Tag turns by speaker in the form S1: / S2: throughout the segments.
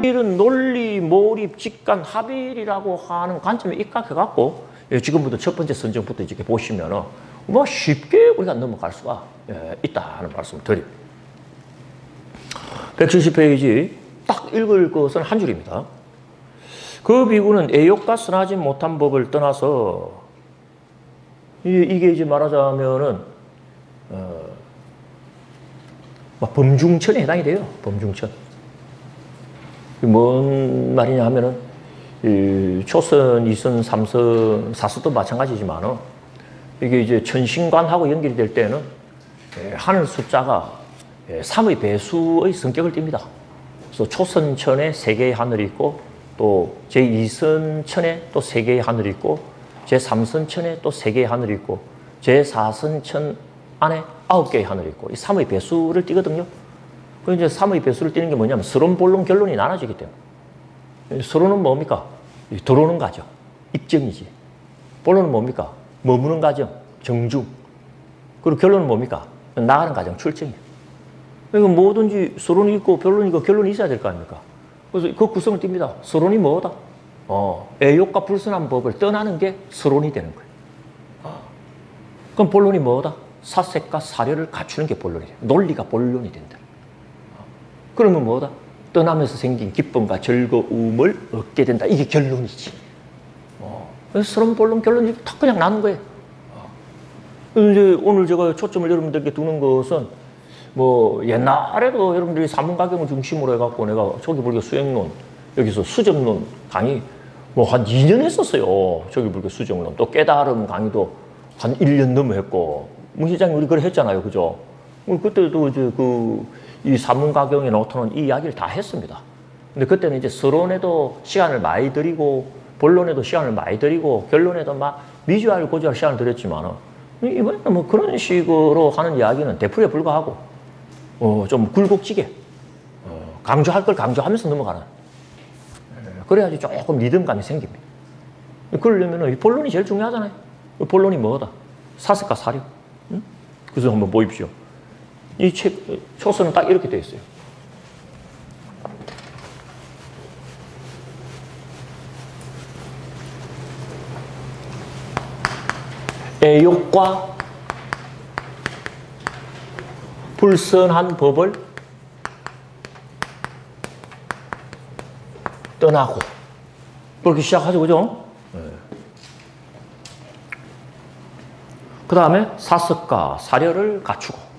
S1: 이런 논리, 몰입, 직관, 합일이라고 하는 관점에 입각해갖고 지금부터 첫 번째 선정부터 이렇게 보시면은 뭐 쉽게 우리가 넘어갈 수가 있다 하는 말씀을 드립니다. 170페이지 딱 읽을 것은 한 줄입니다. 그 비구는 애욕과 선하지 못한 법을 떠나서 이게 이제 말하자면은 범중천에 해당이 돼요. 범중천. 뭔 말이냐 하면은 초선, 이선, 삼선, 사선도 마찬가지지만은 이게 이제 천신관하고 연결이 될 때는 하늘 숫자가 3의 배수의 성격을 띱니다. 그래서 초선천에 3개의 하늘이 있고 또 제2선천에 또 3개의 하늘이 있고 제3선천에 또 3개의 하늘이 있고 제4선천 안에 9개의 하늘이 있고 이 3의 배수를 띠거든요. 그 이제 3의 배수를 띠는 게 뭐냐면 서론, 본론, 결론이 나눠지기 때문에 서론은 뭡니까? 들어오는 과정, 입증이지. 본론은 뭡니까? 머무는 과정, 정중. 그리고 결론은 뭡니까? 나가는 과정, 출정이에요. 그러니까 뭐든지 서론이 있고 변론이 있고 결론이 있어야 될 거 아닙니까? 그래서 그 구성을 띱니다. 서론이 뭐다? 애욕과 불선한 법을 떠나는 게 서론이 되는 거예요. 그럼 본론이 뭐다? 사색과 사려를 갖추는 게 본론이 돼요. 논리가 본론이 된다. 그러면 뭐다? 떠나면서 생긴 기쁨과 즐거움을 얻게 된다. 이게 결론이지. 그래서 서론, 본론, 결론이 다 그냥 나눈 거예요. 이제 오늘 제가 초점을 여러분들께 두는 것은 뭐 옛날에도 여러분들이 사문가경을 중심으로 해갖고 내가 조기불교 수행론, 여기서 수정론 강의 뭐 한 2년 했었어요. 조기불교 수정론. 또 깨달음 강의도 한 1년 넘어 했고. 문 시장님 우리 그래 했잖아요. 그죠? 그때도 이제 이 사문가경에 나오는 이 이야기를 다 했습니다. 근데 그때는 이제 서론에도 시간을 많이 들이고 본론에도 시간을 많이 들이고 결론에도 막 미주알 고주알 시간을 들였지만은 이번에는 뭐 그런 식으로 하는 이야기는 대풀에 불과하고 좀 굴곡지게 강조할 걸 강조하면서 넘어가는 그래야지 조금 리듬감이 생깁니다. 그러려면 본론이 제일 중요하잖아요. 본론이 뭐다? 사색과 사려. 응? 그래서 한번 보십시오. 이 책 초서는 딱 이렇게 되어 있어요. 애욕과 불선한 법을 떠나고 그렇게 시작하죠. 그죠? 그 다음에 사석과 사려를 갖추고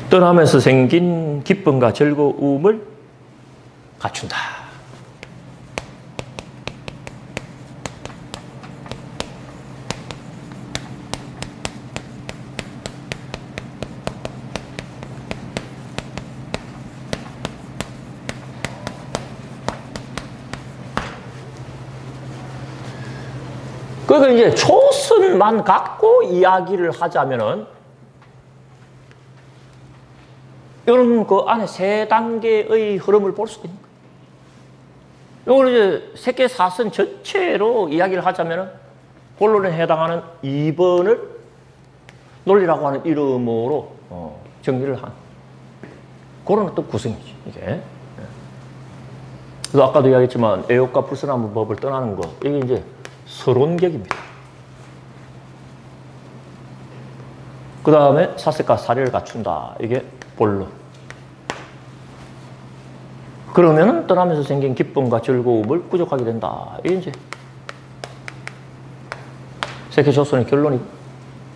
S1: 떠나면서 생긴 기쁨과 즐거움을 갖춘다. 그러니까 이제 초선만 갖고 이야기를 하자면은 이런 그 안에 3단계의 흐름을 볼 수도 있는 거예요. 이걸 이제 색계 사선 전체로 이야기를 하자면은 본론에 해당하는 2번을 논리라고 하는 이름으로 정리를 한 그런 어떤 구성이지 이게. 그래서 아까도 이야기했지만 애욕과 불선한 법을 떠나는 것 이게 이제 서론격입니다. 그 다음에 사색과 사려를 갖춘다. 이게 본론. 그러면은 떠나면서 생긴 기쁨과 즐거움을 부족하게 된다. 이게 이제 색계조선의 결론이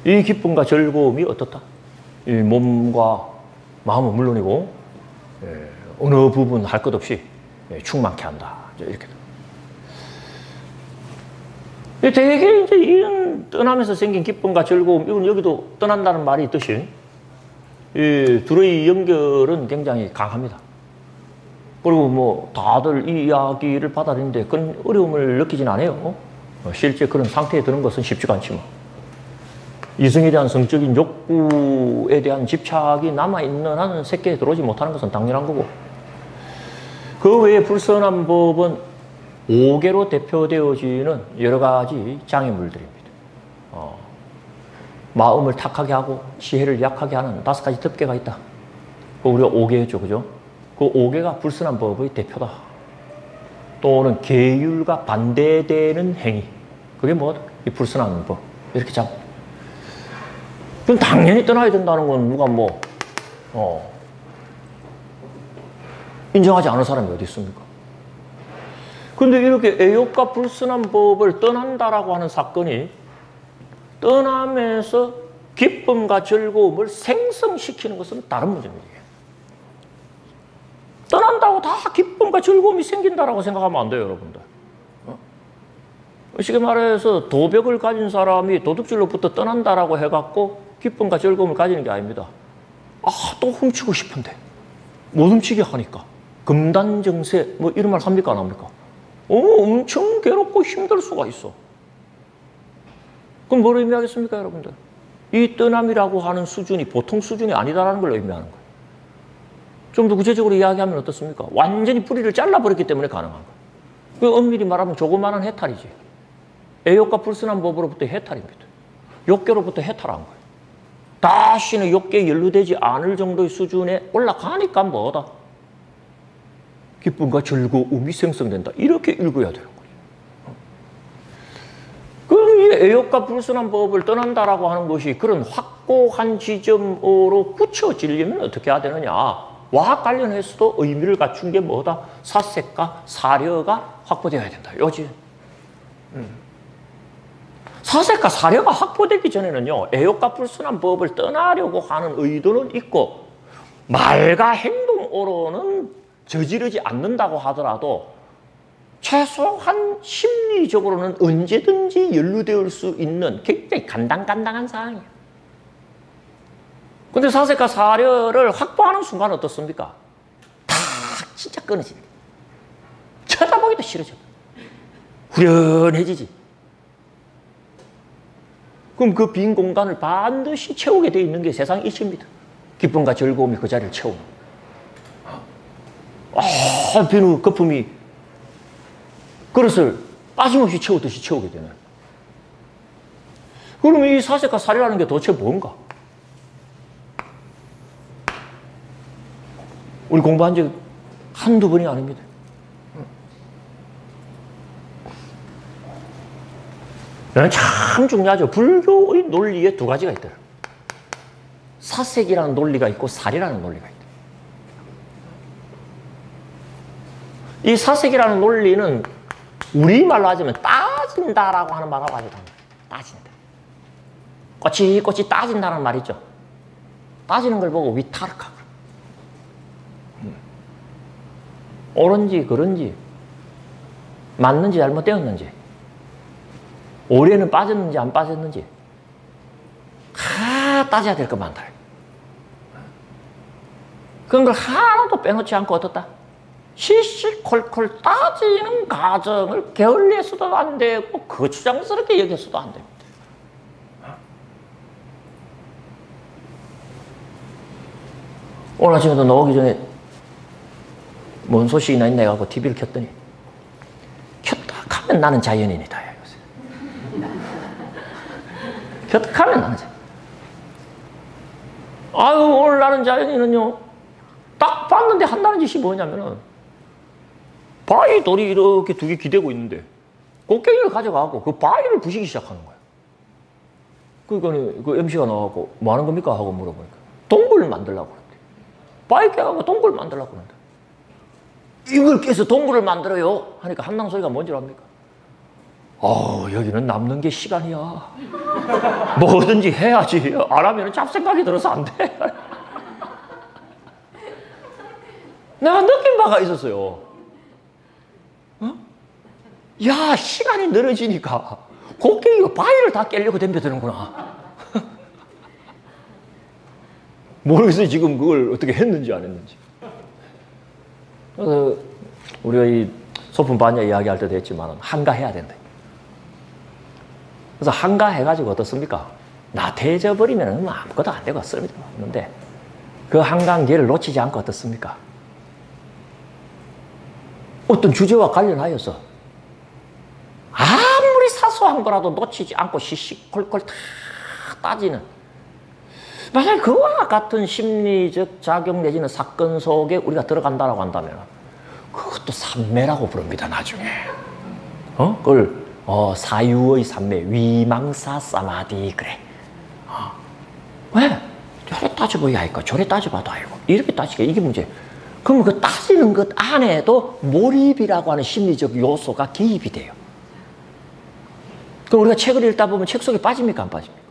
S1: 이 기쁨과 즐거움이 어떻다? 이 몸과 마음은 물론이고 어느 부분 할 것 없이 충만케 한다. 이렇게. 되게 이제 이런 떠나면서 생긴 기쁨과 즐거움, 이건 여기도 떠난다는 말이 있듯이 이 둘의 연결은 굉장히 강합니다. 그리고 뭐 다들 이 이야기를 받아들이는데 그런 어려움을 느끼진 않아요. 실제 그런 상태에 드는 것은 쉽지가 않지만 이성에 대한 성적인 욕구에 대한 집착이 남아있는 한은 색계에 들어오지 못하는 것은 당연한 거고 그 외에 불선한 법은 5개로 대표되어지는 여러 가지 장애물들입니다. 마음을 탁하게 하고 지혜를 약하게 하는 5가지 덮개가 있다. 우리가 5개였죠, 그죠? 그 5개가 불순한 법의 대표다. 또는 계율과 반대되는 행위. 그게 뭐다? 이 불순한 법. 이렇게 잡. 그럼 당연히 떠나야 된다는 건 누가 인정하지 않은 사람이 어디 있습니까? 근데 이렇게 애욕과 불순한 법을 떠난다라고 하는 사건이 떠나면서 기쁨과 즐거움을 생성시키는 것은 다른 문제입니다. 떠난다고 다 기쁨과 즐거움이 생긴다라고 생각하면 안 돼요, 여러분들. 쉽게 말해서 도벽을 가진 사람이 도둑질로부터 떠난다라고 해갖고 기쁨과 즐거움을 가지는 게 아닙니다. 또 훔치고 싶은데 못 훔치게 하니까 금단정세 이런 말 합니까, 안 합니까? 엄청 괴롭고 힘들 수가 있어. 그럼 뭘 의미하겠습니까, 여러분들? 이 떠남이라고 하는 수준이 보통 수준이 아니다라는 걸 의미하는 거예요. 좀 더 구체적으로 이야기하면 어떻습니까? 완전히 뿌리를 잘라버렸기 때문에 가능한 거예요. 그 엄밀히 말하면 조그마한 해탈이지. 애욕과 불순한 법으로부터 해탈입니다. 욕계로부터 해탈한 거예요. 다시는 욕계에 연루되지 않을 정도의 수준에 올라가니까 뭐다? 기쁨과 즐거움이 생성된다. 이렇게 읽어야 되는 거예요. 그럼 이 애욕과 불순한 법을 떠난다라고 하는 것이 그런 확고한 지점으로 굳혀지려면 어떻게 해야 되느냐? 와 관련해서도 의미를 갖춘 게 뭐다? 사색과 사려가 확보되어야 된다. 요지. 사색과 사려가 확보되기 전에는요, 애욕과 불순한 법을 떠나려고 하는 의도는 있고, 말과 행동으로는 저지르지 않는다고 하더라도, 최소한 심리적으로는 언제든지 연루될 수 있는 굉장히 간당간당한 상황이에요. 근데 사색과 사려를 확보하는 순간 어떻습니까? 다 진짜 끊어집니다. 쳐다보기도 싫어져. 후련해지지. 그럼 그 빈 공간을 반드시 채우게 되어 있는 게 세상 이치입니다. 기쁨과 즐거움이 그 자리를 채우는. 비누 거품이 그릇을 빠짐없이 채우듯이 채우게 되는. 그럼 이 사색과 사려라는 게 도대체 뭔가? 우리 공부한 적 한두 번이 아닙니다. 참 중요하죠. 불교의 논리에 두 가지가 있더라고요. 사색이라는 논리가 있고 살이라는 논리가 있다. 이 사색이라는 논리는 우리말로 하자면 따진다라고 하는 말하고 아주 달라요. 따진다. 꼬치꼬치 따진다는 말 있죠. 따지는 걸 보고 위타락하고. 옳은지 그른지 맞는지 잘못되었는지 오래는 빠졌는지 안 빠졌는지 따져야 될 것 많다. 그런 걸 하나도 빼놓지 않고 어떻다? 시시콜콜 따지는 과정을 게을리해서도 안 되고 거추장스럽게 여겨서도 안 됩니다. 오늘 아침에도 나오기 전에 뭔 소식이나 있나 해가지고 TV를 켰더니 켰다 하면 나는 자연인이다. 켰다 하면 나는 자연인. 오늘 나는 자연인은요, 딱 봤는데 한다는 짓이 뭐냐면은 바위 돌이 이렇게 두 개 기대고 있는데 곡괭이를 가져가고 그 바위를 부시기 시작하는 거예요. 그러니까 그 MC가 나와갖고 뭐 하는 겁니까? 하고 물어보니까 동굴을 만들려고 그러는데 바위 깨갖고 동굴을 만들려고 그러는데 이걸 깨서 동굴을 만들어요 하니까 한낭 소리가 뭔지 압니까? 여기는 남는 게 시간이야. 뭐든지 해야지. 안 하면 잡생각이 들어서 안 돼. 내가 느낀 바가 있었어요. 야, 시간이 늘어지니까 곡괭이가 바위를 다 깨려고 덤벼드는구나. 모르겠어요. 지금 그걸 어떻게 했는지 안 했는지. 그래서 우리가 이 소품 반야 이야기할 때도 했지만 한가해야 된다. 그래서 한가해가지고 어떻습니까? 나태해져버리면 아무것도 안 되고 쓸데없는데 그 한가한기를 놓치지 않고 어떻습니까? 어떤 주제와 관련하여서 아무리 사소한 거라도 놓치지 않고 시시콜콜 다 따지는, 만약 그와 같은 심리적 작용 내지는 사건 속에 우리가 들어간다라고 한다면 그것도 삼매라고 부릅니다, 나중에. 그걸 사유의 삼매, 위망사 사마디, 그래. 왜? 저래 따져봐야 할까? 저래 따져봐도 알고. 이렇게 따지게, 이게 문제. 그러면 그 따지는 것 안에도 몰입이라고 하는 심리적 요소가 개입이 돼요. 그럼 우리가 책을 읽다 보면 책 속에 빠집니까? 안 빠집니까?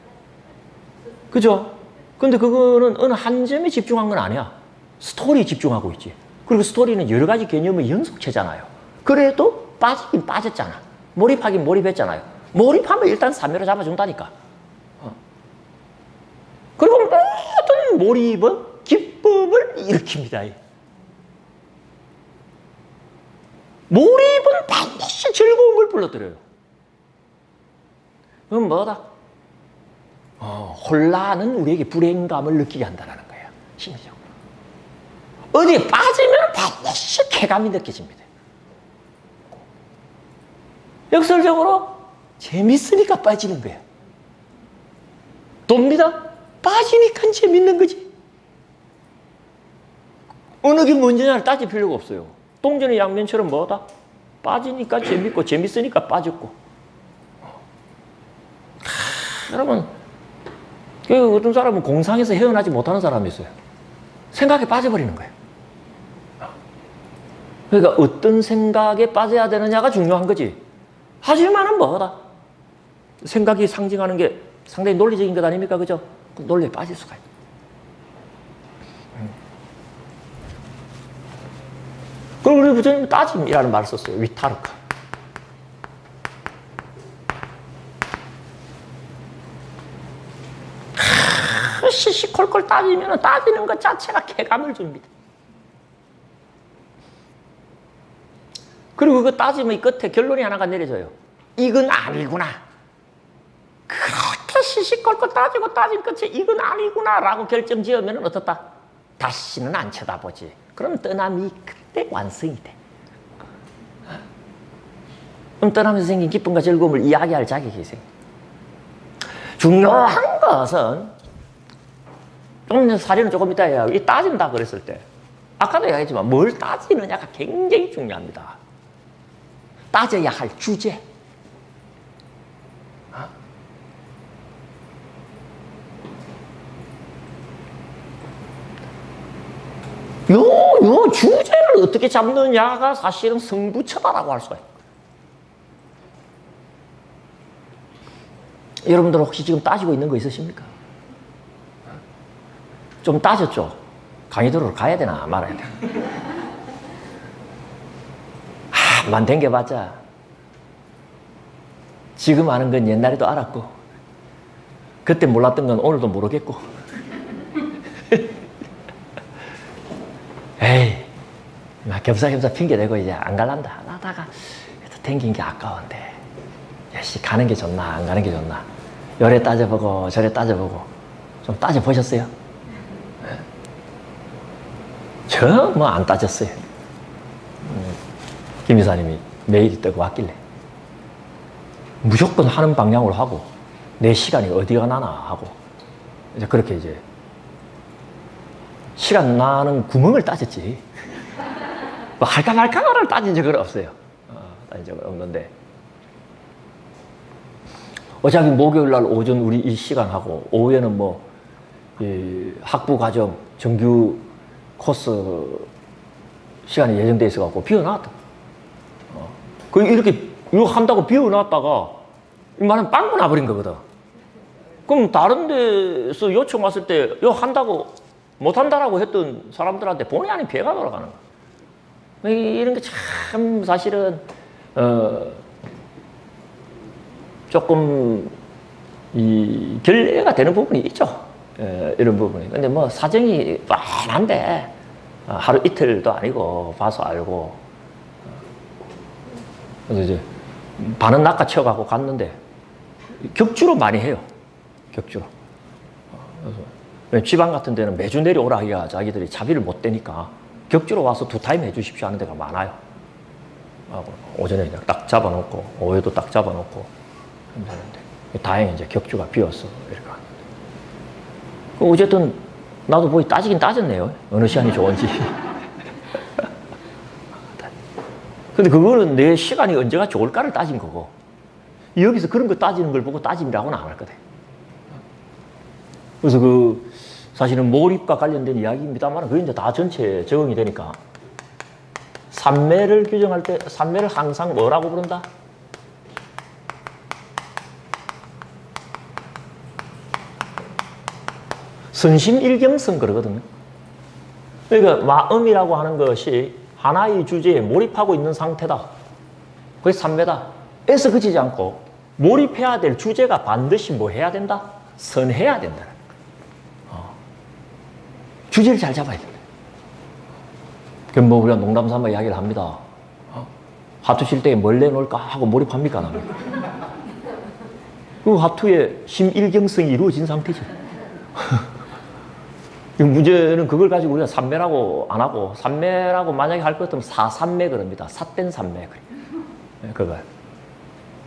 S1: 그죠? 근데 그거는 어느 한 점에 집중한 건 아니야. 스토리에 집중하고 있지. 그리고 스토리는 여러 가지 개념의 연속체잖아요. 그래도 빠지긴 빠졌잖아. 몰입하긴 몰입했잖아요. 몰입하면 일단 삼매로 잡아준다니까. 그리고 모든 몰입은 기쁨을 일으킵니다. 몰입은 반드시 즐거움을 불러들여요. 그럼 뭐다? 혼란은 우리에게 불행감을 느끼게 한다는 거예요. 심리적으로. 어디에 빠지면 반드시 쾌감이 느껴집니다. 역설적으로 재밌으니까 빠지는 거예요. 돕니다. 빠지니까 재밌는 거지. 어느 게 먼저냐를 따질 필요가 없어요. 동전의 양면처럼 뭐다? 빠지니까 재밌고 재밌으니까 빠졌고. 여러분, 어떤 사람은 공상에서 헤어나지 못하는 사람이 있어요. 생각에 빠져버리는 거예요. 그러니까 어떤 생각에 빠져야 되느냐가 중요한 거지. 하지만은 뭐다? 생각이 상징하는 게 상당히 논리적인 것 아닙니까? 그죠? 그 논리에 빠질 수가 있어요. 그리고 우리 부처님은 따짐이라는 말을 썼어요. 위타르카. 시시콜콜 따지면 따지는 것 자체가 쾌감을 줍니다. 그리고 그 따짐의 끝에 결론이 하나가 내려져요. 이건 아니구나. 그렇게 시시콜콜 따지고 따진 끝에 이건 아니구나 라고 결정 지으면 어떻다? 다시는 안 쳐다보지. 그럼 떠남이 그때 완성이 돼. 그럼 떠나면서 생긴 기쁨과 즐거움을 이야기할 자격이 생겨. 중요한 것은 좀 사례는 조금 이따 해야 이 따진다 그랬을 때 아까도 이야기했지만 뭘 따지느냐가 굉장히 중요합니다. 따져야 할 주제. 요 주제를 어떻게 잡느냐가 사실은 승부처다라고 할 수가 있어요. 여러분들 혹시 지금 따지고 있는 거 있으십니까? 좀 따졌죠? 강의도로 가야 되나 말아야 되나? 만 댕겨봤자 지금 아는 건 옛날에도 알았고 그때 몰랐던 건 오늘도 모르겠고 에이 겸사겸사 핑계대고 이제 안 갈란다 하다가 댕긴 게 아까운데 역시 가는 게 좋나 안 가는 게 좋나 요래 따져보고 저래 따져보고 좀 따져보셨어요? 저 뭐 안 따졌어요. 김 이사님이 메일이 뜨고 왔길래 무조건 하는 방향으로 하고 내 시간이 어디가 나나 하고 이제 그렇게 이제 시간 나는 구멍을 따졌지 뭐 할까 말까를 따진 적은 없어요. 따진 적은 없는데 어차피 목요일날 오전 우리 이 시간하고 오후에는 뭐 학부 과정 정규 코스 시간이 예정돼 있어갖고 비워놨다. 그 이렇게 이거 한다고 비워놨다가 이만한 빵꾸 나버린 거거든. 그럼 다른 데서 요청 왔을 때 이거 한다고 못한다라고 했던 사람들한테 본의 아닌 피해가 돌아가는 거야. 이런 게 참 사실은 조금 이 결례가 되는 부분이 있죠. 이런 부분이. 근데 뭐 사정이 뻔한데 하루 이틀도 아니고 봐서 알고 그래서 이제 반은 낚아채워가고 갔는데 격주로 많이 해요. 격주로. 그래서 지방 같은 데는 매주 내려오라 하기가 자기들이 자비를 못 대니까 격주로 와서 2타임 해주십시오 하는 데가 많아요. 하고 오전에 그냥 딱 잡아놓고 오후에도 딱 잡아놓고 하면 되는데 다행히 이제 격주가 비었어. 이렇게 하는데. 어쨌든 나도 보기 따지긴 따졌네요. 어느 시간이 좋은지. 근데 그거는 내 시간이 언제가 좋을까를 따진 거고 여기서 그런 거 따지는 걸 보고 따짐이라고는 안 할 거다. 그래서 그 사실은 몰입과 관련된 이야기입니다만 그게 이제 다 전체에 적용이 되니까 삼매를 규정할 때 삼매를 항상 뭐라고 부른다? 선심일경성 그러거든요. 그러니까 마음이라고 하는 것이 하나의 주제에 몰입하고 있는 상태다. 그게 삼매다. 에서 그치지 않고 몰입해야 될 주제가 반드시 뭐 해야 된다? 선해야 된다. 주제를 잘 잡아야 된다. 그럼 뭐 우리가 농담 삼아 이야기를 합니다. 하투 칠 때 뭘 내놓을까 하고 몰입합니까? 납니까? 그 하투의 심일경성이 이루어진 상태죠. 문제는 그걸 가지고 우리가 삼매라고 안 하고 삼매라고 만약에 할 것 같으면 사삼매 그럽니다. 삿된 삼매 그래. 그거요.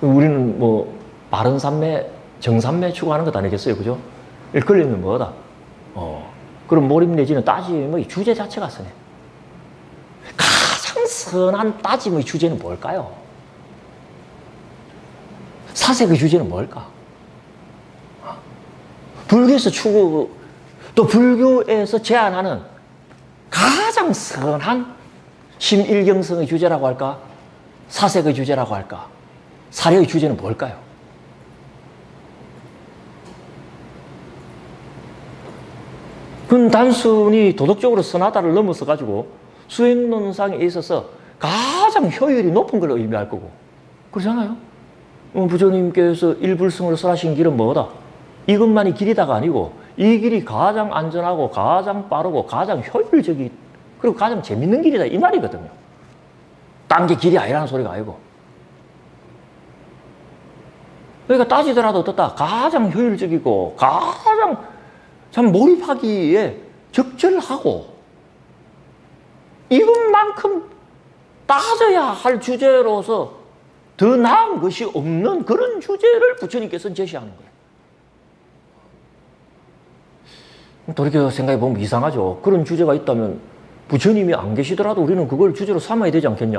S1: 우리는 뭐 바른 삼매, 정삼매 추구하는 것 아니겠어요, 그죠? 일컬리면 뭐다? 그럼 몰입 내지는 따짐의 주제 자체가 선해. 가장 선한 따짐의 주제는 뭘까요? 사색의 주제는 뭘까? 불교에서 추구 또 불교에서 제안하는 가장 선한 심일경성의 주제라고 할까? 사색의 주제라고 할까? 사려의 주제는 뭘까요? 그건 단순히 도덕적으로 선하다를 넘어서 가지고 수행론상에 있어서 가장 효율이 높은 걸 의미할 거고 그렇잖아요? 부처님께서 일불승으로 설하신 길은 뭐다? 이것만이 길이다가 아니고 이 길이 가장 안전하고 가장 빠르고 가장 효율적이 그리고 가장 재밌는 길이다 이 말이거든요. 딴 게 길이 아니라는 소리가 아니고. 그러니까 따지더라도 어떻다? 가장 효율적이고 가장 참 몰입하기에 적절하고 이것만큼 따져야 할 주제로서 더 나은 것이 없는 그런 주제를 부처님께서는 제시하는 거예요. 돌이켜 생각해 보면 이상하죠. 그런 주제가 있다면 부처님이 안 계시더라도 우리는 그걸 주제로 삼아야 되지 않겠냐.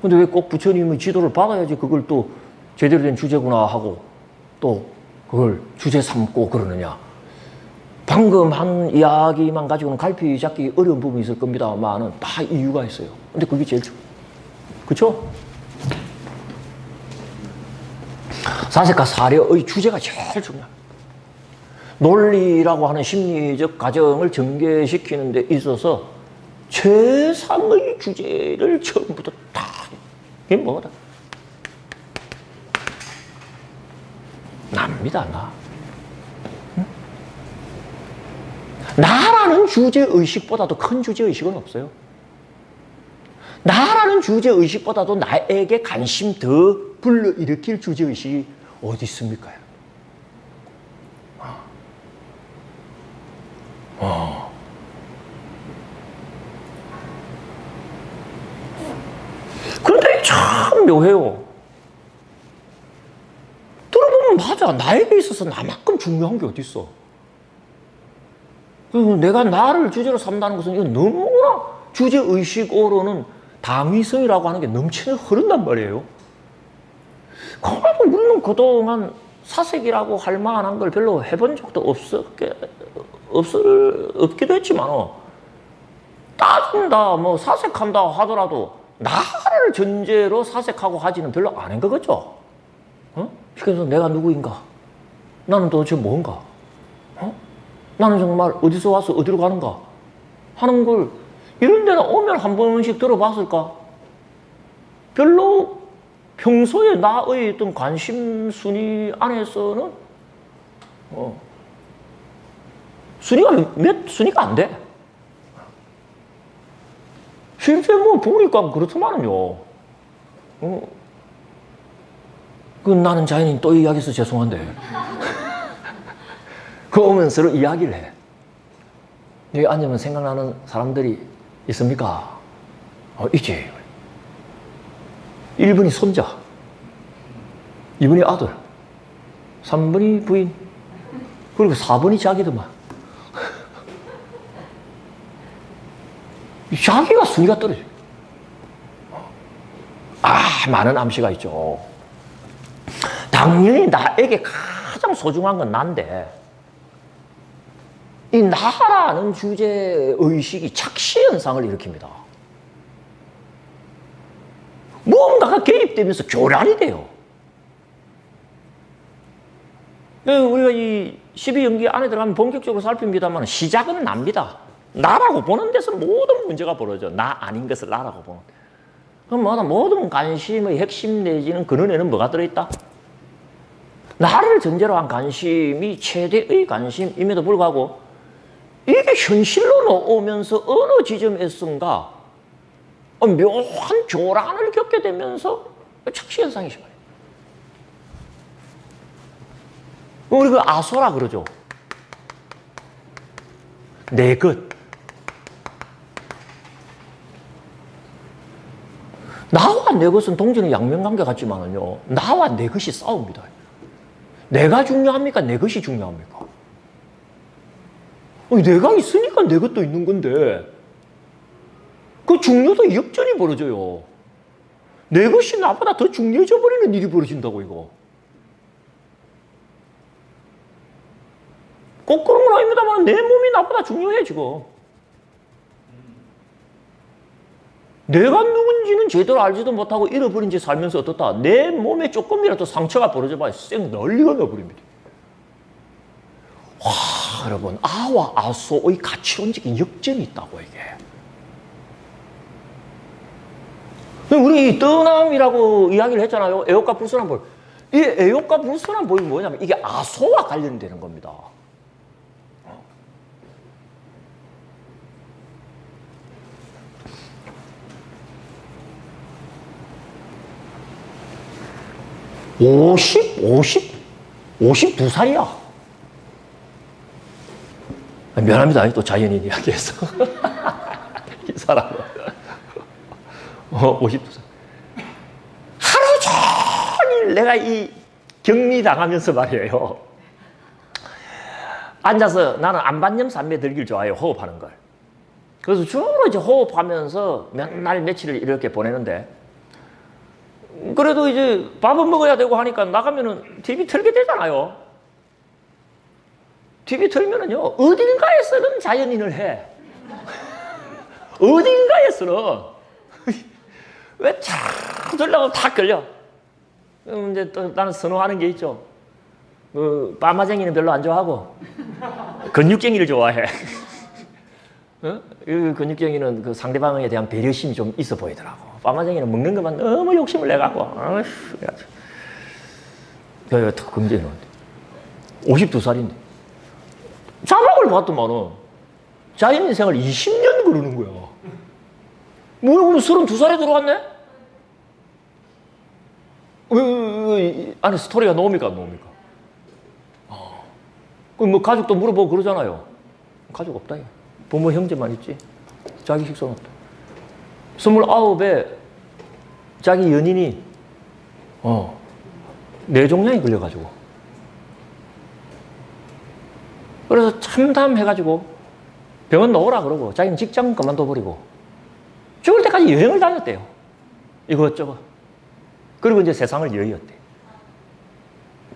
S1: 근데 왜 꼭 부처님의 지도를 받아야지 그걸 또 제대로 된 주제구나 하고 또 그걸 주제 삼고 그러느냐. 방금 한 이야기만 가지고는 갈피 잡기 어려운 부분이 있을 겁니다만은 다 이유가 있어요. 근데 그게 제일 중요해요. 그쵸? 사색과 사려의 주제가 제일 중요합니다. 논리라고 하는 심리적 과정을 전개시키는 데 있어서 최상의 주제를 처음부터 다 이게 뭐다? 납니다, 나. 응? 나라는 주제의식보다도 큰 주제의식은 없어요. 나라는 주제의식보다도 나에게 관심 더 불러일으킬 주제의식이 어디 있습니까? 그런데 참 묘해요. 들어보면 맞아. 나에게 있어서 나만큼 중요한 게 어디 있어. 내가 나를 주제로 삼다는 것은 이건 너무나 주제의식으로는 당위성이라고 하는 게 넘치는 흐른단 말이에요. 그래도 우리는 그동안 사색이라고 할 만한 걸 별로 해본 적도 없기도 했지만, 따진다, 뭐 사색한다 하더라도 나를 전제로 사색하고 하지는 별로 안 한 거겠죠? 그래서 내가 누구인가? 나는 도대체 뭔가? 나는 정말 어디서 와서 어디로 가는가? 하는 걸 이런 데는 오면 한 번씩 들어봤을까? 별로 평소에 나의 어떤 관심 순위 안에서는 순위가 안 돼. 실제 뭐 보니까 그렇더만요. 나는 자연인 또 이야기해서 죄송한데. 그 오면서 이야기를 해. 여기 앉으면 생각나는 사람들이 있습니까? 있지. 1번이 손자, 2번이 아들, 3번이 부인, 그리고 4번이 자기더만. 자기가 순위가 떨어져요. 많은 암시가 있죠. 당연히 나에게 가장 소중한 건 난데, 이 나라는 주제의식이 착시 현상을 일으킵니다. 뭔가가 개입되면서 교란이 돼요. 우리가 이 12연기 안에 들어가면 본격적으로 살핍니다만 시작은 납니다. 나라고 보는 데서 모든 문제가 벌어져. 나 아닌 것을 나라고 보는. 그럼 모든 관심의 핵심 내지는 근원에는 뭐가 들어있다? 나를 전제로 한 관심이 최대의 관심임에도 불구하고 이게 현실로 나오면서 어느 지점에선가 묘한 교란을 겪게 되면서 착시현상이 심해요. 우리 그 아소라 그러죠. 내 것. 나와 내 것은 동전의 양면관계 같지만은요, 나와 내 것이 싸웁니다. 내가 중요합니까? 내 것이 중요합니까? 내가 있으니까 내 것도 있는 건데, 그 중요도 역전이 벌어져요. 내 것이 나보다 더 중요해져 버리는 일이 벌어진다고, 이거. 꼭 그런 건 아닙니다만, 내 몸이 나보다 중요해, 지금. 내가 누군지는 제대로 알지도 못하고 잃어버린 채 살면서 어떻다? 내 몸에 조금이라도 상처가 벌어져 봐야 쌩 널리가 넣어버립니다. 와, 여러분, 아와 아소의 가치론적인 역전이 있다고, 이게. 우리 떠남이라고 이야기를 했잖아요. 애욕과 불순한 볼. 이 애욕과 불순한 볼이 뭐냐면 이게 아소와 관련되는 겁니다. 오십두 살이야. 미안합니다. 또 자연인 이야기해서. 이 사람은. 52살. 하루 종일 내가 이 격리당하면서 말이에요. 앉아서 나는 안반염 삼매 들기를 좋아해요. 호흡하는 걸. 그래서 주로 이제 호흡하면서 몇 날 며칠을 이렇게 보내는데, 그래도 이제 밥은 먹어야 되고 하니까 나가면은 TV 틀게 되잖아요. TV 틀면은요, 어딘가에서는 자연인을 해. 어딘가에서는. 왜 참 들려고 다 걸려. 그럼 이제 또 나는 선호하는 게 있죠. 빠마쟁이는 별로 안 좋아하고, 근육쟁이를 좋아해. 그 근육쟁이는 그 상대방에 대한 배려심이 좀 있어 보이더라고. 빠마쟁이는 먹는 것만 너무 욕심을 내갖고, 그래서 더 금지해놓은데. 52살인데. 자막을 봤더만은, 자연인 생활 20년 그러는 거야. 뭐야, 그럼 32살에 들어갔네? 안에 스토리가 나옵니까, 안 나옵니까? 그럼 뭐 가족도 물어보고 그러잖아요. 가족 없다, 이거. 부모, 형제만 있지. 자기 식성 없다. 29에 자기 연인이 뇌종양이 걸려가지고, 그래서 참담해가지고 병원 넣으라 그러고 자기는 직장 그만둬버리고 죽을 때까지 여행을 다녔대요. 이것저것. 그리고 이제 세상을 여의었대.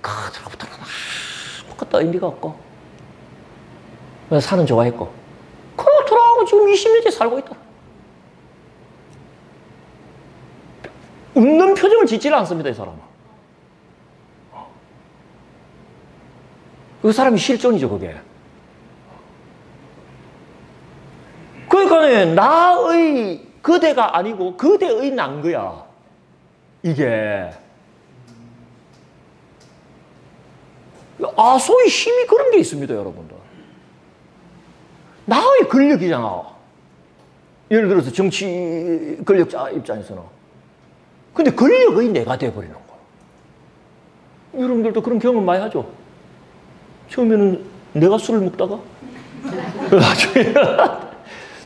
S1: 그때부터는 아무것도 의미가 없고 사는 좋아했고, 그러고 돌아가고 지금 20년째 살고 있다. 웃는 표정을 짓지를 않습니다, 이 사람은. 그 사람이 실존이죠, 그게. 그러니까 나의 그대가 아니고 그대의 난 거야, 이게. 아소의 힘이 그런 게 있습니다, 여러분들. 나의 권력이잖아. 예를 들어서 정치 권력자 입장에서는. 근데 권력의 내가 돼버리는 거야. 여러분들도 그런 경험 많이 하죠? 처음에는 내가 술을 먹다가 나중에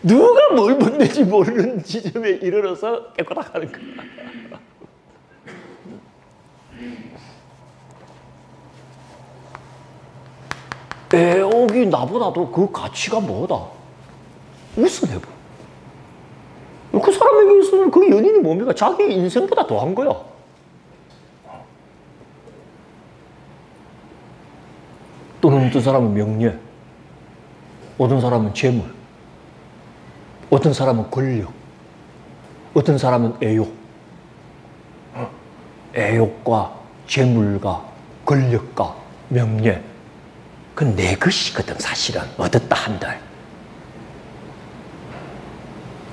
S1: 누가 뭘 먹는지 모르는 지점에 이르러서 깨끗하게 하는 거야. 애옥이 나보다도 그 가치가 뭐다? 우선해보. 그 사람에게 있어서는 그 연인이 뭡니까? 자기 인생보다 더한 거야. 또는 어떤 사람은 명예, 어떤 사람은 재물, 어떤 사람은 권력, 어떤 사람은 애욕. 애욕과 재물과 권력과 명예, 그건 내 것이거든 사실은. 얻었다 한들.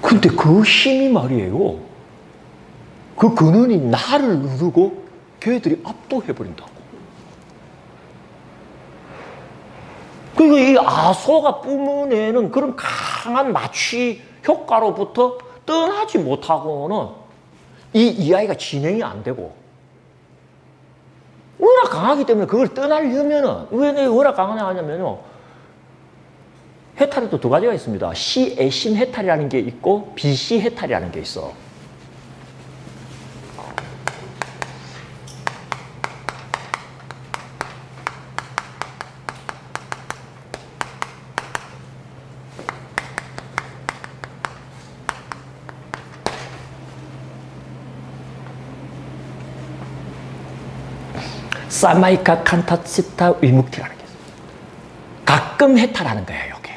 S1: 근데 그 힘이 말이에요, 그 근원이 나를 누르고 걔들이 압도해버린다고. 그리고 이 아소가 뿜어내는 그런 강한 마취 효과로부터 떠나지 못하고는 이 이야기가 진행이 안 되고, 워낙 강하기 때문에 그걸 떠나려면은, 왜 워낙 강하냐 하냐면요, 해탈에도 두 가지가 있습니다. 시애신 해탈이라는 게 있고 비시 해탈이라는 게 있어. 사마이카 칸타치타 위묵티라는 게 있어요. 가끔 해탈하는 거예요, 이게.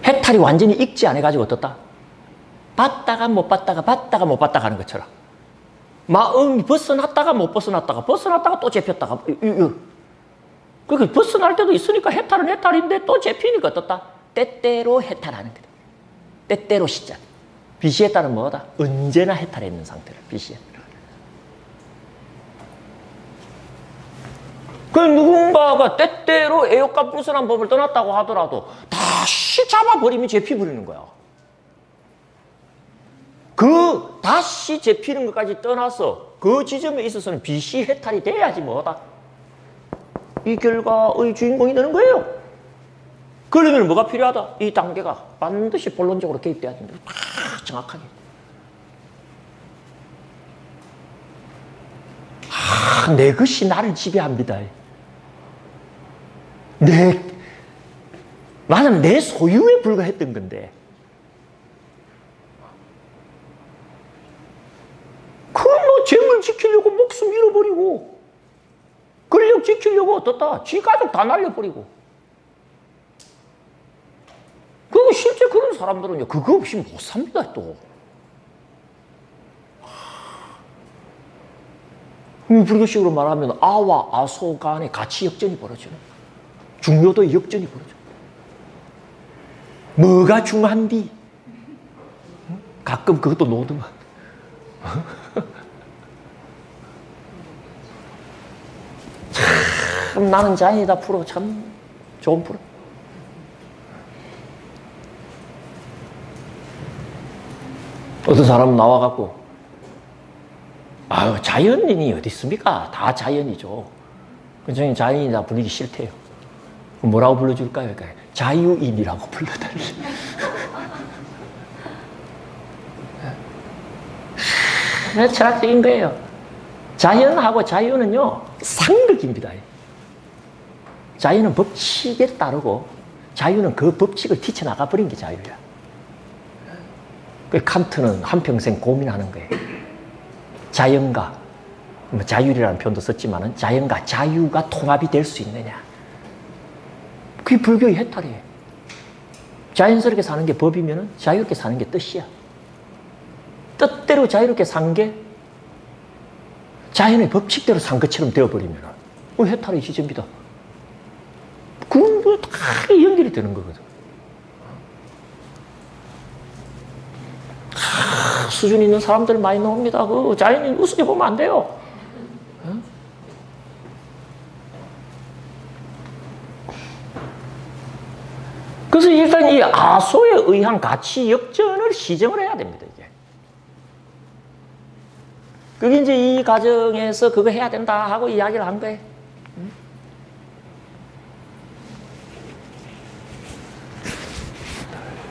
S1: 해탈이 완전히 익지 않아가지고 어떻다? 봤다가 못 봤다가 봤다가 못 봤다가 하는 것처럼. 마음이 벗어났다가 못 벗어났다가 벗어났다가 또 잡혔다가. 그러니까 벗어날 때도 있으니까 해탈은 해탈인데 또 잡히니까 어떻다? 때때로 해탈하는 거다. 때때로 시작. 비시해탈은 뭐다? 언제나 해탈해 있는 상태를 비시해탈. 그 누군가가 때때로 애욕과 불순한 법을 떠났다고 하더라도 다시 잡아버리면 잡혀버리는 거야. 그 다시 잡히는 것까지 떠나서 그 지점에 있어서는 비시해탈이 돼야지 뭐다? 이 결과의 주인공이 되는 거예요. 그러면 뭐가 필요하다? 이 단계가 반드시 본론적으로 개입돼야 됩니다. 정확하게. 내 것이 나를 지배합니다. 말하자면 내 소유에 불과했던 건데, 뭐 재물 지키려고 목숨 잃어버리고, 권력 지키려고 어떻다? 지 가족 다 날려버리고. 그리고 실제 그런 사람들은요, 그거 없이 못 삽니다, 또. 불교식으로 말하면 아와 아소 간의 가치 역전이 벌어지는, 중요도의 역전이 벌어져. 뭐가 중요한디? 가끔 그것도 노드만. 참 나는 자연이다 프로 참 좋은 프로. 어떤 사람은 나와갖고 아유 자연인이 어디 있습니까? 다 자연이죠. 그중에 자연이다 부르기 싫대요. 뭐라고 불러줄까요? 그러니까 자유인이라고 불러달래. 철학적인 거예요. 자연하고 자유는요 상극입니다. 자유는 법칙에 따르고 자유는 그 법칙을 뛰쳐나가 버린 게 자유야. 그 칸트는 한평생 고민하는 거예요. 자연과 자율이라는 표현도 썼지만은 자연과 자유가 통합이 될 수 있느냐. 그게 불교의 해탈이에요. 자연스럽게 사는 게 법이면 자유롭게 사는 게 뜻이야. 뜻대로 자유롭게 산 게 자연의 법칙대로 산 것처럼 되어버리면 해탈의 지점이다. 그건 뭐 다 연결이 되는 거거든. 수준 있는 사람들 많이 나옵니다. 그 자연인 우습게 보면 안 돼요. 그래서 일단 이 아소에 의한 가치 역전을 시정을 해야 됩니다, 이게. 그게 이제 이 과정에서 그거 해야 된다 하고 이야기를 한 거예요.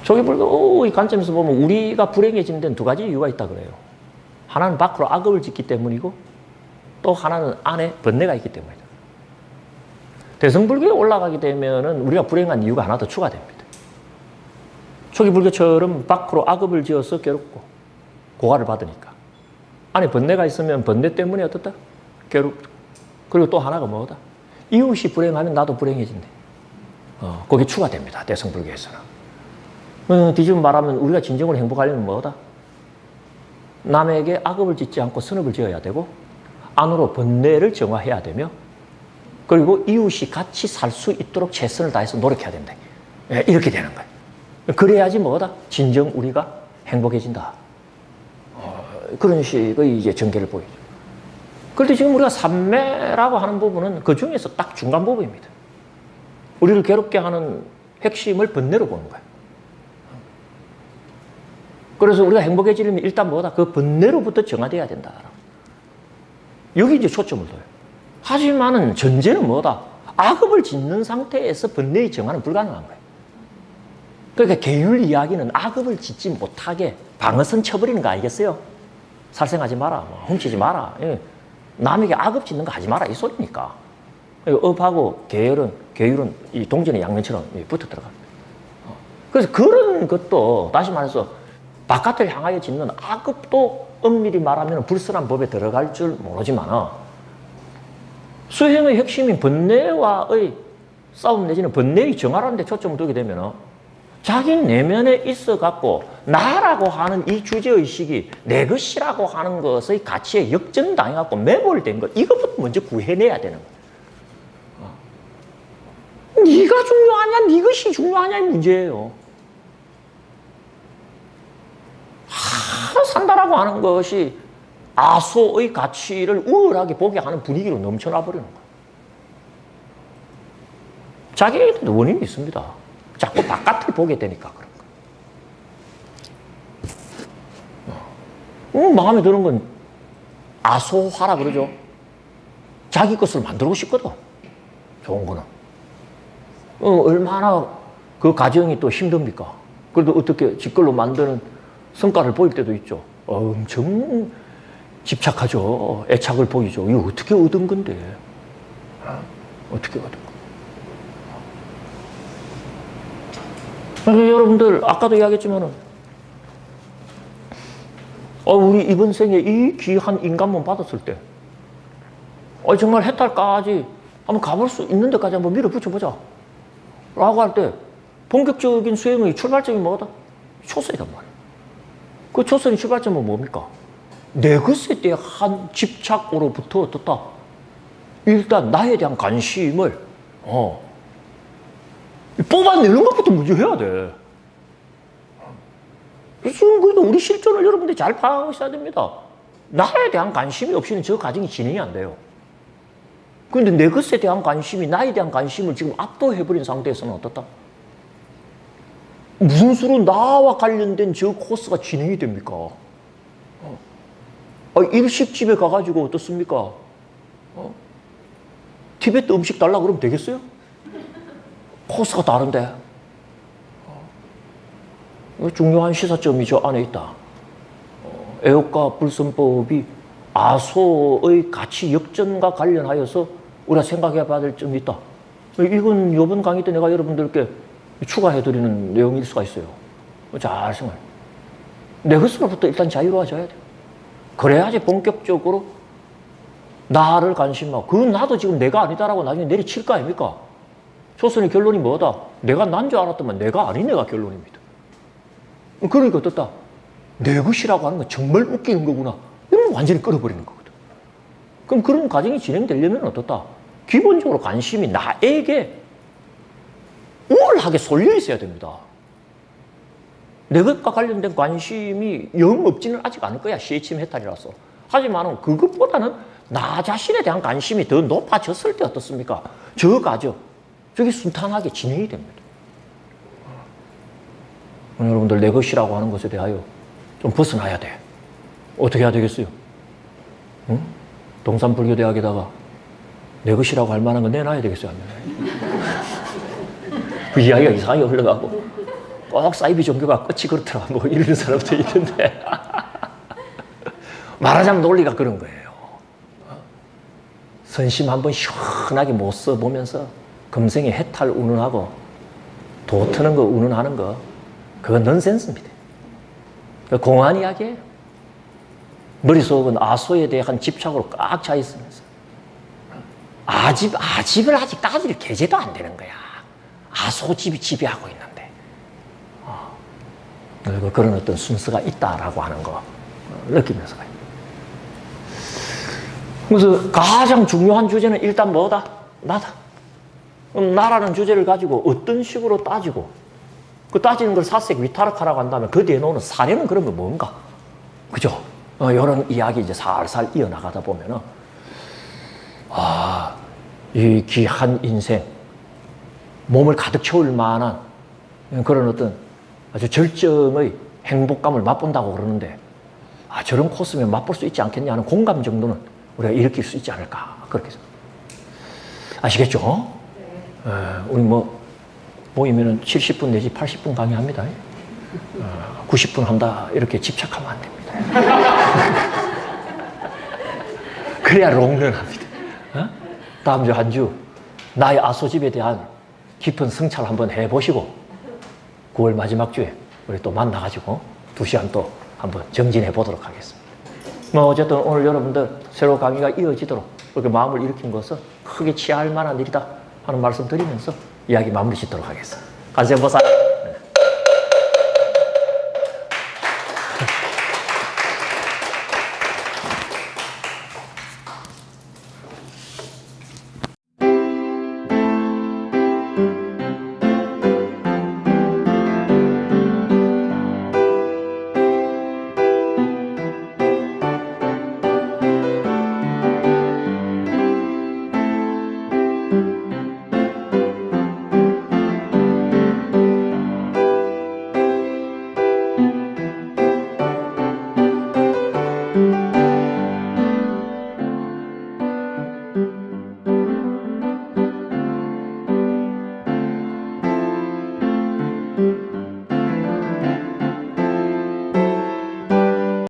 S1: 조기불교 이 관점에서 보면 우리가 불행해지는 데는 두 가지 이유가 있다 그래요. 하나는 밖으로 악업을 짓기 때문이고 또 하나는 안에 번뇌가 있기 때문이다. 대승불교에 올라가게 되면은 우리가 불행한 이유가 하나 더 추가됩니다. 초기 불교처럼 밖으로 악업을 지어서 괴롭고 고가를 받으니까. 안에 번뇌가 있으면 번뇌 때문에 어떻다? 괴롭고. 그리고 또 하나가 뭐다? 이웃이 불행하면 나도 불행해진대. 그게 추가됩니다. 대승불교에서는. 뒤집어 말하면 우리가 진정으로 행복하려면 뭐다? 남에게 악업을 짓지 않고 선업을 지어야 되고 안으로 번뇌를 정화해야 되며 그리고 이웃이 같이 살 수 있도록 최선을 다해서 노력해야 된다. 이렇게 되는 거예요. 그래야지 뭐다? 진정 우리가 행복해진다. 그런 식의 이제 전개를 보이죠. 그런데 지금 우리가 삼매라고 하는 부분은 그 중에서 딱 중간 부분입니다. 우리를 괴롭게 하는 핵심을 번뇌로 보는 거예요. 그래서 우리가 행복해지려면 일단 뭐다? 그 번뇌로부터 정화돼야 된다. 여기 이제 초점을 둬요. 하지만은 전제는 뭐다? 악업을 짓는 상태에서 번뇌의 정화는 불가능한 거예요. 그러니까 계율 이야기는 악업을 짓지 못하게 방어선 쳐버리는 거 아니겠어요? 살생하지 마라, 훔치지 마라. 남에게 악업 짓는 거 하지 마라 이 소리니까. 업하고 계율은 이 동전의 양면처럼 붙어 들어갑니다. 그래서 그런 것도 다시 말해서 바깥을 향하여 짓는 악업도 엄밀히 말하면 불선한 법에 들어갈 줄 모르지만 수행의 핵심인 번뇌와의 싸움 내지는 번뇌의 정화라는 데 초점을 두게 되면 자기 내면에 있어갖고 나라고 하는 이 주제의식이 내 것이라고 하는 것의 가치에 역전당해갖고 매몰된 것 이것부터 먼저 구해내야 되는 거야. 네가 중요하냐 네 것이 중요하냐의 문제예요. 산다라고 하는 것이 아소의 가치를 우월하게 보게 하는 분위기로 넘쳐나 버리는 거야. 자기에게도 원인이 있습니다. 자꾸 바깥을 보게 되니까 그런 거야. 마음에 드는 건 아소화라 그러죠. 자기 것을 만들고 싶거든. 좋은 거는. 얼마나 그 과정이 또 힘듭니까? 그래도 어떻게 지걸로 만드는 성과를 보일 때도 있죠. 엄청 집착하죠. 애착을 보이죠. 이거 어떻게 얻은 건데? 어떻게 얻은 건데? 여러분들 아까도 이야기했지만은 우리 이번 생에 이 귀한 인간몸 받았을 때 정말 해탈까지 한번 가볼 수 있는 데까지 한번 밀어붙여보자 라고 할 때 본격적인 수행의 출발점이 뭐다? 초선이란 말이에요. 그 초선의 출발점은 뭡니까? 내 것에 대한 집착으로부터 어떻다? 일단 나에 대한 관심을 뽑아내는 것부터 먼저 해야 돼. 지금 그래도 우리 실존을 여러분들이 잘 파악하셔야 됩니다. 나에 대한 관심이 없이는 저 과정이 진행이 안 돼요. 그런데 내 것에 대한 관심이 나에 대한 관심을 지금 압도해버린 상태에서는 어떻다? 무슨 수로 나와 관련된 저 코스가 진행이 됩니까? 일식집에 가가지고 어떻습니까? 티베트 음식 달라 그러면 되겠어요? 코스가 다른데. 중요한 시사점이 저 안에 있다. 애호가 불선법이 아소의 가치 역전과 관련하여서 우리가 생각해 봐야 될 점이 있다. 이건 이번 강의 때 내가 여러분들께 추가해드리는 내용일 수가 있어요. 잘 생각해. 내 것으로부터 일단 자유로워져야 돼. 그래야지 본격적으로 나를 관심하고 그 나도 지금 내가 아니다라고 나중에 내리칠 거 아닙니까? 초선의 결론이 뭐다? 내가 난 줄 알았더만 내가 아닌 애가 결론입니다. 그러니까 어떻다? 내 것이라고 하는 건 정말 웃기는 거구나. 이러면 완전히 끌어버리는 거거든. 그럼 그런 과정이 진행되려면 어떻다? 기본적으로 관심이 나에게 우월하게 쏠려 있어야 됩니다. 내 것과 관련된 관심이 영 없지는 아직 않을 거야. 시해침 해탈이라서. 하지만 그것보다는 나 자신에 대한 관심이 더 높아졌을 때 어떻습니까? 저 과정, 저게 순탄하게 진행이 됩니다. 여러분들 내 것이라고 하는 것에 대하여 좀 벗어나야 돼. 어떻게 해야 되겠어요? 응? 동산불교대학에다가 내 것이라고 할 만한 건 내놔야 되겠어요? 그 이야기가 이상하게 흘러가고 꼭 사이비 종교가 끝이 그렇더라 뭐 이런 사람도 있는데 말하자면 논리가 그런 거예요. 선심 한번 시원하게 못 써보면서 금생에 해탈 운운하고 도 트는 거 운운하는 거 그건 넌센스입니다. 공안 이야기예요. 머릿속은 아소에 대한 집착으로 꽉 차 있으면서 아집을 아직 따질 계제도 안 되는 거야. 아소집이 지배하고 있는데 그리고 그런 어떤 순서가 있다라고 하는 거 느끼면서 가요. 그래서 가장 중요한 주제는 일단 뭐다? 나다. 그럼 나라는 주제를 가지고 어떤 식으로 따지고 그 따지는 걸 사색 위타락하라고 한다면 그 뒤에 나오는 사례는 그러면 뭔가? 그죠? 이런 이야기 이제 살살 이어나가다 보면은 이 귀한 인생 몸을 가득 채울 만한 그런 어떤 아주 절정의 행복감을 맛본다고 그러는데 저런 코스면 맛볼 수 있지 않겠냐 하는 공감 정도는 우리가 일으킬 수 있지 않을까 그렇게 아시겠죠? 우리 모이면은 70분 내지 80분 강의합니다. 90분 한다 이렇게 집착하면 안 됩니다. 그래야 롱런합니다. 다음 주 한 주 나의 아소집에 대한 깊은 성찰 한번 해보시고 9월 마지막 주에 우리 또 만나가지고 2시간 또 한번 정진해 보도록 하겠습니다. 어쨌든 오늘 여러분들 새로 강의가 이어지도록 그렇게 마음을 일으킨 것은 크게 취할 만한 일이다 하는 말씀 드리면서 이야기 마무리 짓도록 하겠습니다. 관세음보살